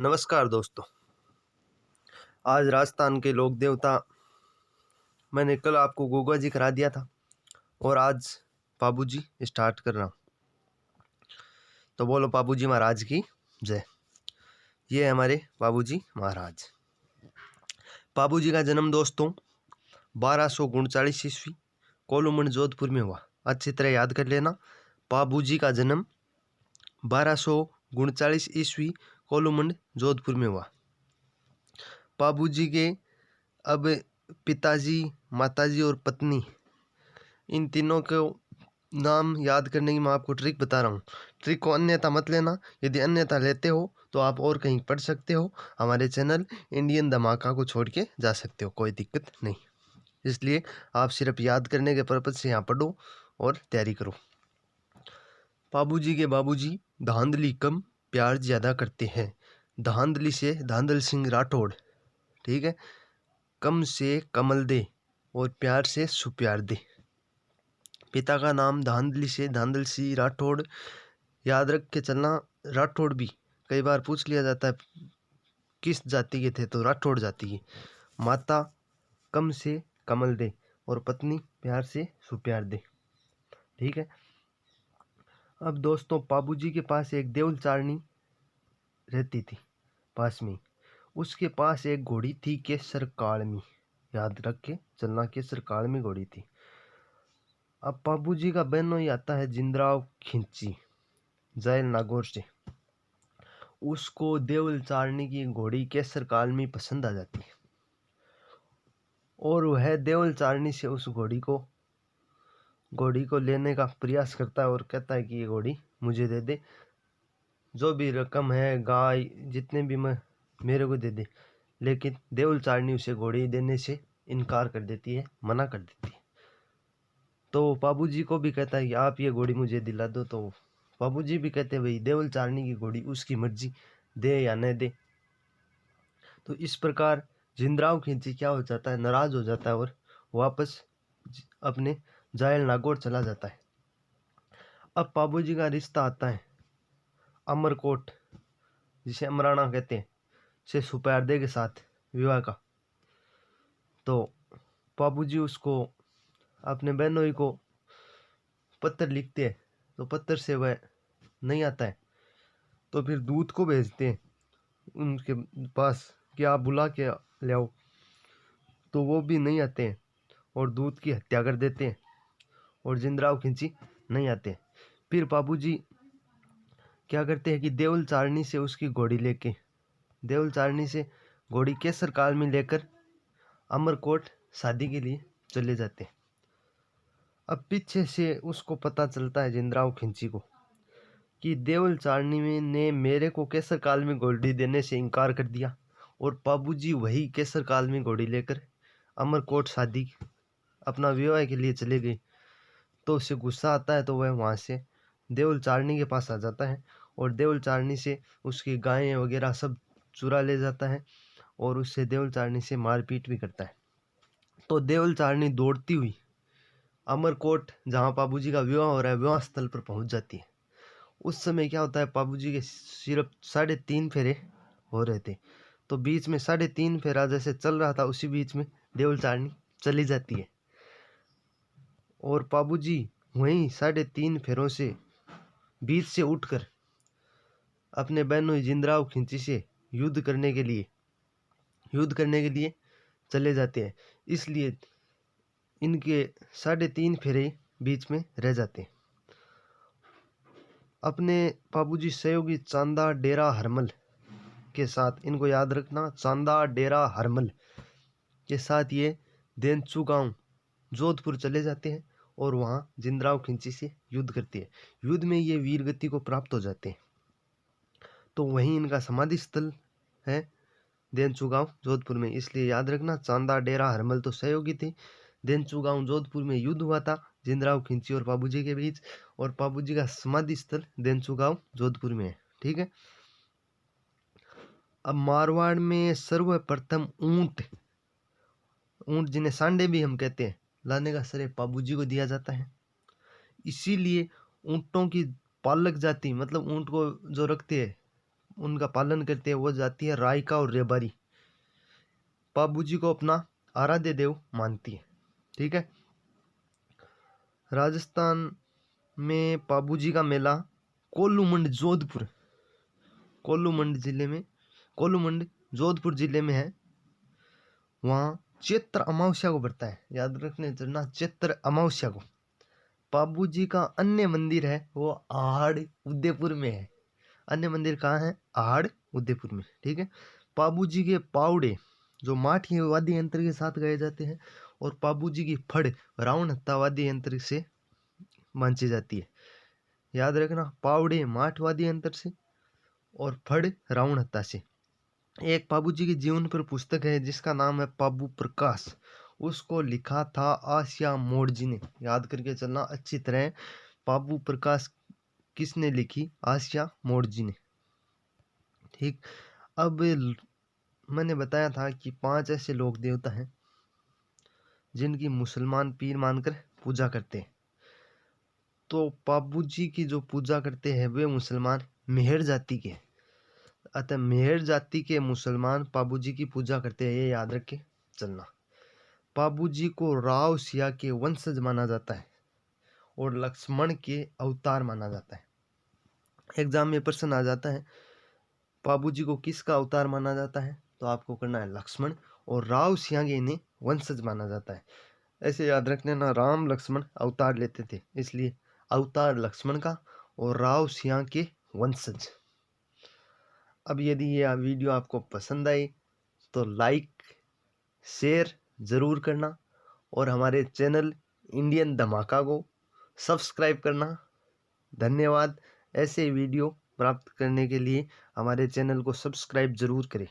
नमस्कार दोस्तों। आज राजस्थान के लोक देवता मैंने कल आपको गोगा जी करा दिया था और आज पाबू जी स्टार्ट कर रहा हूँ। तो बोलो पाबू जी महाराज की जय। ये है हमारे पाबू जी महाराज। पाबू जी का जन्म दोस्तों 1239 ईस्वी कोलूमंड जोधपुर में हुआ। अच्छी तरह याद कर लेना। पाबू जी का जन्म 1239 ईस्वी कोलूमंड जोधपुर में हुआ। पाबू जी के अब पिताजी, माताजी और पत्नी, इन तीनों को नाम याद करने की मैं आपको ट्रिक बता रहा हूँ। ट्रिक को अन्यथा मत लेना। यदि अन्यथा लेते हो तो आप और कहीं पढ़ सकते हो। हमारे चैनल इंडियन धमाका को छोड़ के जा सकते हो, कोई दिक्कत नहीं। इसलिए आप सिर्फ याद करने के पर्पज से यहाँ पढ़ो और तैयारी करो। पाबूजी के बाबूजी धांधली कम प्यार ज़्यादा करते हैं। धांधली से धांधल सिंह राठौड़, ठीक है। कम से कमल दे और प्यार से सुप्यार दे। पिता का नाम धांधली से धांधल सिंह राठौड़, याद रख के चलना। राठौड़ भी कई बार पूछ लिया जाता है किस जाति के थे, तो राठौड़ जाति की। माता कम से कमल दे और पत्नी प्यार से सुप्यार दे, ठीक है। अब दोस्तों पाबूजी के पास एक देउल चारनी रहती थी पास में। उसके पास एक घोड़ी थी केसर काल में, याद रख के चलना, केसर काल में घोड़ी थी। अब पाबूजी का बहनोई आता है जिंदराव खिंची जैल नागौर से। उसको देवल चारनी की घोड़ी केसर काल में पसंद आ जाती है और वह देवल चारनी से उस घोड़ी को लेने का प्रयास करता है और कहता है कि ये घोड़ी मुझे दे दे, जो भी रकम है, गाय जितने भी मेरे को दे दे। लेकिन देवल चारनी उसे घोड़ी देने से इनकार कर देती है, मना कर देती है। तो पाबूजी को भी कहता है कि आप ये घोड़ी मुझे दिला दो। तो पाबूजी भी कहते हैं भाई देवल चारनी की घोड़ी उसकी मर्जी, दे या न दे। तो इस प्रकार जिंदराव खिंची क्या हो जाता है, नाराज हो जाता है और वापस अपने जायल नागौर चला जाता है। अब पाबूजी का रिश्ता आता है अमरकोट, जिसे अमराना कहते हैं, से सुप्यारदे के साथ विवाह का। तो पाबूजी उसको, अपने बहनोई को पत्र लिखते हैं, तो पत्र से वह नहीं आता है। तो फिर दूत को भेजते हैं उनके पास कि आप बुला के ले आओ। तो वो भी नहीं आते हैं और दूत की हत्या कर देते हैं और जिंदराव खिंची नहीं आते। फिर बाबूजी क्या करते हैं कि देवल चारनी से उसकी घोड़ी लेके, देवल चारनी से घोड़ी केसर काल में लेकर अमरकोट शादी के लिए चले जाते हैं। अब पीछे से उसको पता चलता है जिंदराव खिंची को कि देवल चारनी ने मेरे को केसर काल में घोड़ी देने से इनकार कर दिया और पाबूजी वही केसर काल में घोड़ी लेकर अमरकोट शादी अपना विवाह के लिए चले गए। तो उसे गुस्सा आता है, तो वह वहाँ से देवल चारनी के पास आ जाता है और देवल चारनी से उसकी गायें वगैरह सब चुरा ले जाता है और उससे देवल चारनी से मारपीट भी करता है। तो देवल चारनी दौड़ती हुई अमरकोट, जहाँ पाबूजी का विवाह हो रहा है, विवाह स्थल पर पहुंच जाती है। उस समय क्या होता है, पाबूजी के सिर्फ 3.5 फेरे हो रहे थे। तो बीच में 3.5 फेरा जैसे चल रहा था, उसी बीच में देवल चारनी चली जाती है और पाबूजी वहीं 3.5 फेरों से बीच से उठकर अपने बहनोई जिंदराव खिंची से युद्ध करने के लिए चले जाते हैं। इसलिए इनके 3.5 फेरे बीच में रह जाते हैं। अपने पाबूजी सहयोगी चांदा डेरा हरमल के साथ, इनको याद रखना, चांदा डेरा हरमल के साथ ये देनचू गांव जोधपुर चले जाते हैं और वहाँ जिंदराव खिंची से युद्ध करते हैं। युद्ध में ये वीर गति को प्राप्त हो जाते हैं। तो वहीं इनका समाधि स्थल है देनचू गांव जोधपुर में। इसलिए याद रखना, चांदा डेरा हरमल तो सहयोगी थे। देनचू गांव जोधपुर में युद्ध हुआ था जिंदराव खिंची और पाबूजी के बीच, और पाबूजी का समाधि स्थल देनचू गांव जोधपुर में है, ठीक है। अब मारवाड़ में सर्वप्रथम ऊंट जिन्हें सांडे भी हम कहते हैं, लाने का श्रेय पाबूजी को दिया जाता है। इसीलिए ऊंटों की पालक जाति, मतलब ऊंट को जो रखते हैं उनका पालन करते हैं वो जाति है रायका और रेबारी। पाबू जी को अपना आराध्य देव मानती है। ठीक है। राजस्थान में पाबू जी का मेला कोल्लूमंड जोधपुर, कोल्लूमंड जोधपुर जिले में है। वहाँ चैत्र अमावस्या को पड़ता है, याद रखने चलना, चैत्र अमावस्या को। पाबू जी का अन्य मंदिर है वो आहड़ उदयपुर में है। अन्य मंदिर कहाँ है? आहड़ उदयपुर में। ठीक है। पाबू जी के पावड़े जो माठी वाद्य यंत्र के साथ गाए जाते हैं, और पाबू जी की फड़ रावण हत्ता वाद्य यंत्र से बांची जाती है। याद रखना, पावड़े माठ वाद्य यंत्र से और फड़ रावण हत्ता से। एक पाबू जी के जीवन पर पुस्तक है जिसका नाम है पाबू प्रकाश, उसको लिखा था आसिया मोड़ जी ने। याद करके चलना अच्छी तरह, पाबू प्रकाश किसने लिखी? आसिया मोड़ जी ने। ठीक। अब मैंने बताया था कि 5 ऐसे लोक देवता हैं जिनकी मुसलमान पीर मानकर पूजा करते हैं। तो पाबू जी की जो पूजा करते हैं वे मुसलमान मेहर जाति के, अतः मेहर जाति के मुसलमान पाबू जी की पूजा करते हैं, ये याद रख के चलना। पाबू जी को राव सिया के वंशज माना जाता है और लक्ष्मण के अवतार माना जाता है। एग्जाम में प्रश्न आ जाता है पाबू जी को किसका अवतार माना जाता है, तो आपको करना है लक्ष्मण, और राव सिया के इन्हें वंशज माना जाता है। ऐसे याद रखने ना, राम लक्ष्मण अवतार लेते थे, इसलिए अवतार लक्ष्मण का और राव सिया के वंशज। अब यदि यह वीडियो आपको पसंद आई तो लाइक शेयर ज़रूर करना, और हमारे चैनल इंडियन धमाका को सब्सक्राइब करना। धन्यवाद। ऐसे वीडियो प्राप्त करने के लिए हमारे चैनल को सब्सक्राइब ज़रूर करें।